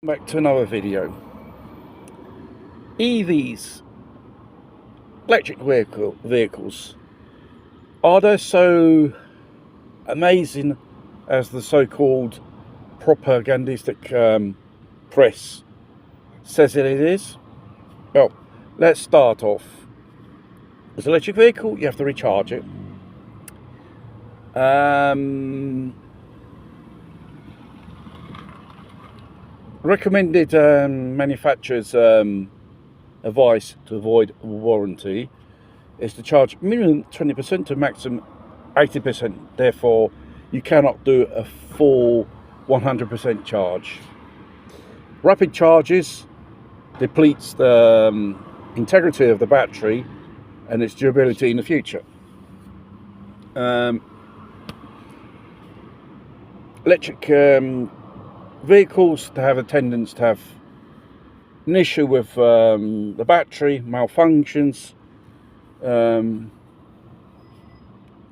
Back to another video. EVs, electric vehicles, are they so amazing as the so-called propagandistic press says it is? Well, let's start off. As an electric vehicle, you have to recharge it. Recommended manufacturer's advice to avoid warranty is to charge minimum 20% to maximum 80%. Therefore, you cannot do a full 100% charge. Rapid charges depletes the integrity of the battery and its durability in the future. Electric vehicles have a tendency to have an issue with the battery, malfunctions,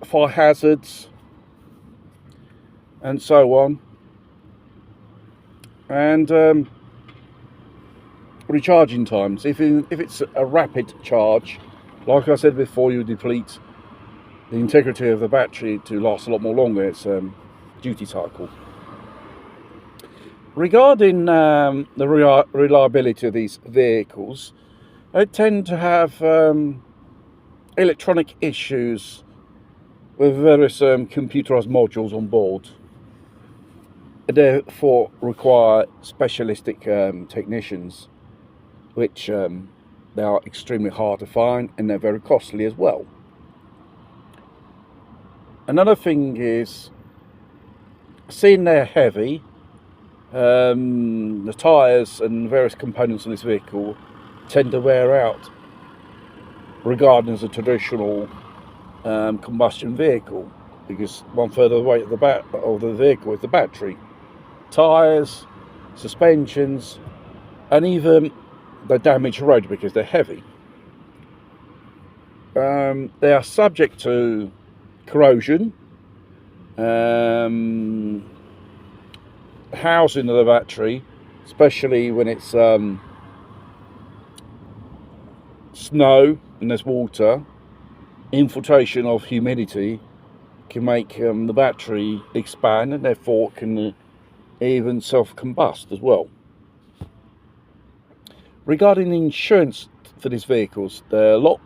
fire hazards, and so on. And recharging times. If it's a rapid charge, like I said before, you deplete the integrity of the battery to last a lot more longer. It's duty cycle. Regarding the reliability of these vehicles, they tend to have electronic issues with various computerized modules on board, therefore require specialistic technicians, which they are extremely hard to find and they're very costly as well. Another thing is, seeing they're heavy, the tyres and various components of this vehicle tend to wear out, regarding as a traditional combustion vehicle, because one third of the weight of the vehicle is the battery, tyres, suspensions, and even the damaged road because they're heavy. They are subject to corrosion. Housing of the battery, especially when it's snow and there's water, infiltration of humidity can make the battery expand and therefore can even self-combust as well. Regarding the insurance for these vehicles, they're a lot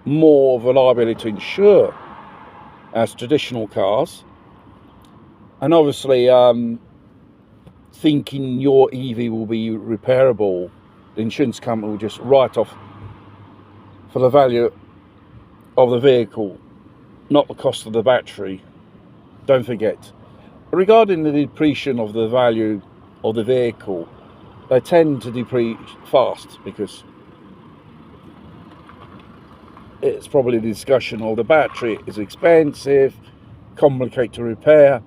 more reliable to insure as traditional cars, and obviously thinking your EV will be repairable, the insurance company will just write off for the value of the vehicle, not the cost of the battery. Don't forget. Regarding the depreciation of the value of the vehicle, they tend to depreciate fast because it's probably the discussion of the battery is expensive, complicated to repair.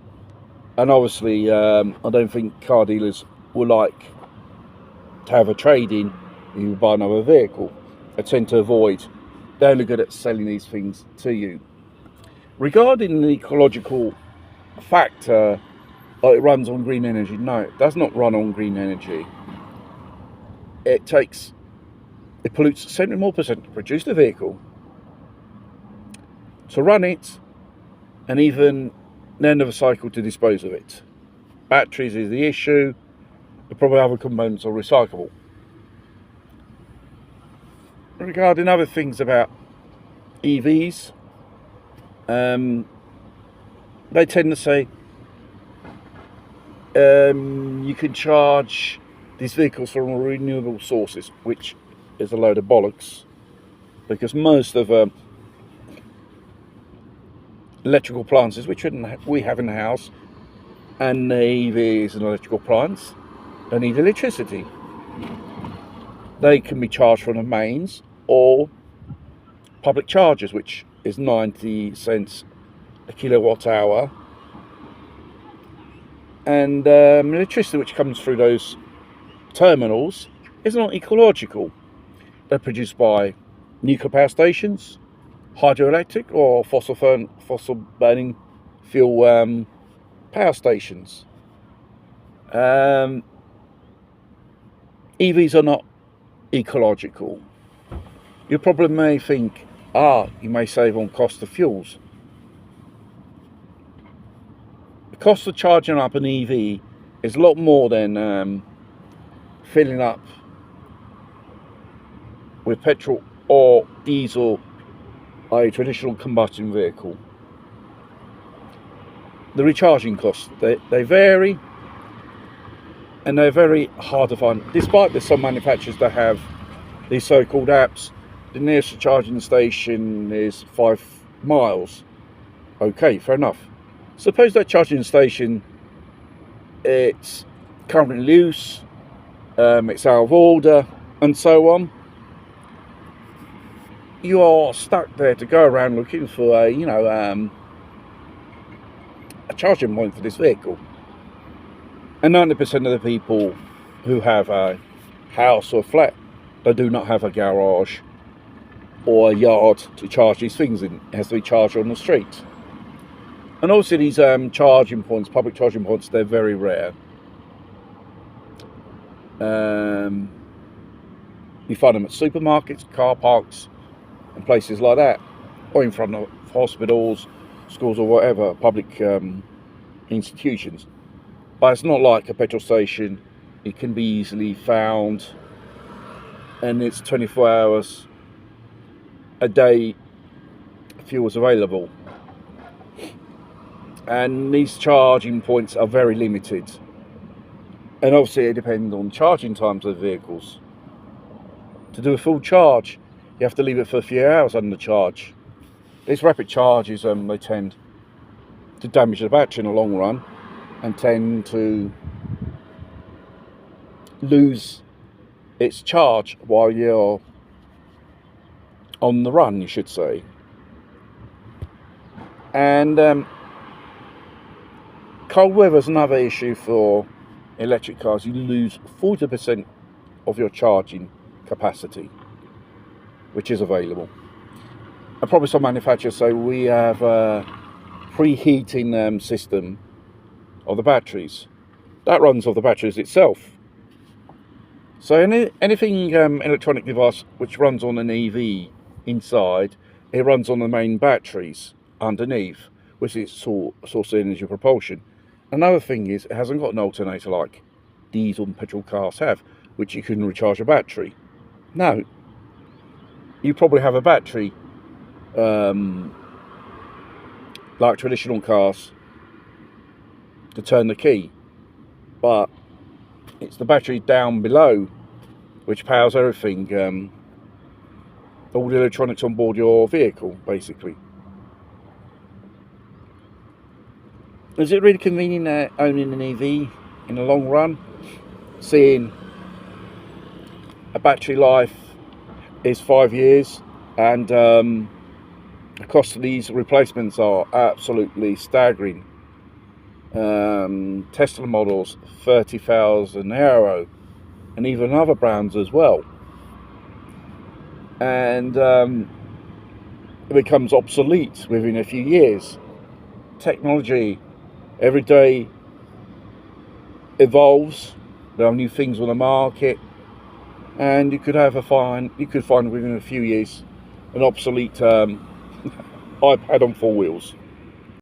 And obviously, I don't think car dealers would like to have a trade-in if you buy another vehicle. They tend to avoid. They're only good at selling these things to you. Regarding the ecological factor, it runs on green energy. No, it does not run on green energy. It pollutes 70% more to produce the vehicle, to run it, and even the end of the cycle to dispose of it. Batteries is the issue. The probably other components are recyclable. Regarding other things about EVs, they tend to say you can charge these vehicles from renewable sources, which is a load of bollocks, because most of electrical appliances which we have in the house, and the EVs and electrical appliances, they need electricity. They can be charged from the mains or public chargers, which is 90 cents a kilowatt hour, and electricity which comes through those terminals is not ecological. They're produced by nuclear power stations, hydroelectric or fossil burning fuel power stations. EVs are not ecological. You probably may think, you may save on cost of fuels. The cost of charging up an EV is a lot more than filling up with petrol or diesel a traditional combustion vehicle. The recharging costs, they vary, and they're very hard to find. Despite there's some manufacturers that have these so-called apps, the nearest charging station is 5 miles. Okay, fair enough. Suppose that charging station, it's currently loose, it's out of order, and so on. You are stuck there to go around looking for a charging point for this vehicle. And 90% of the people who have a house or flat, they do not have a garage or a yard to charge these things in. It has to be charged on the street. And obviously these charging points, public charging points, they're very rare. You find them at supermarkets, car parks, and places like that, or in front of hospitals, schools, or whatever, public institutions. But it's not like a petrol station. It can be easily found, and it's 24 hours a day fuel is available. And these charging points are very limited. And obviously it depends on charging times of the vehicles. To do a full charge, you have to leave it for a few hours under charge. These rapid charges, they tend to damage the battery in the long run, and tend to lose its charge while you're on the run, you should say. And cold weather is another issue for electric cars. You lose 40% of your charging capacity, which is available. And probably some manufacturers say we have a preheating system of the batteries. That runs off the batteries itself. So anything electronic device which runs on an EV inside, it runs on the main batteries underneath, which is source of energy propulsion. Another thing is it hasn't got an alternator like diesel and petrol cars have, which you can recharge a battery. No, you probably have a battery like traditional cars to turn the key, but it's the battery down below which powers everything, all the electronics on board your vehicle, basically. Is it really convenient owning an EV in the long run, seeing a battery life is 5 years, and the cost of these replacements are absolutely staggering? Tesla models, 30,000 euro, and even other brands as well. And it becomes obsolete within a few years. Technology every day evolves. There are new things on the market, and you could find within a few years an obsolete iPad on 4 wheels.